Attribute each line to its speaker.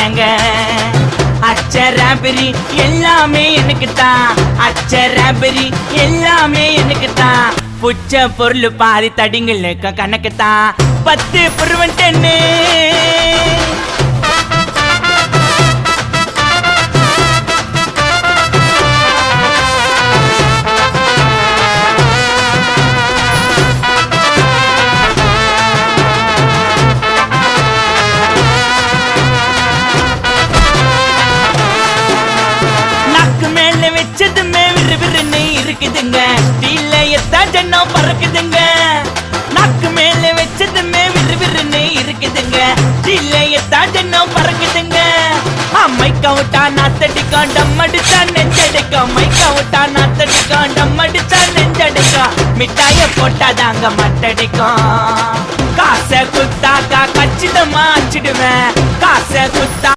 Speaker 1: ஏங்க அச்சராபரி எல்லாமே எனக்கு தான், அச்சராபரி எல்லாமே எனக்கு தான். புச்ச பொருள் பாதி தடிங்களுக்கு கணக்கு தான் 10 புருவன் 10. வச்சதுமே விறுவிறுன்னு இருக்குதுங்க, தீலையத்தா ஜன்னம் பறக்குதுங்க. நாக்கு மேல வச்சதுமே விறுவிறுன்னு இருக்குதுங்க, தீலையத்தா ஜன்னம் பறக்குதுங்க. மைக்க விட்டா நாத்தடிக்கும், டம் அடிச்சா நெஞ்சடிக்கும். மைக்க விட்டா நாத்தடிக்கும், டம் அடிச்சா நெஞ்சடிக்கும். மிட்டாய போட்டாதாங்க மட்டடிக்கும். காசை குத்தாக்கா கச்சிதமா அச்சிடுவேன், காசை குத்தா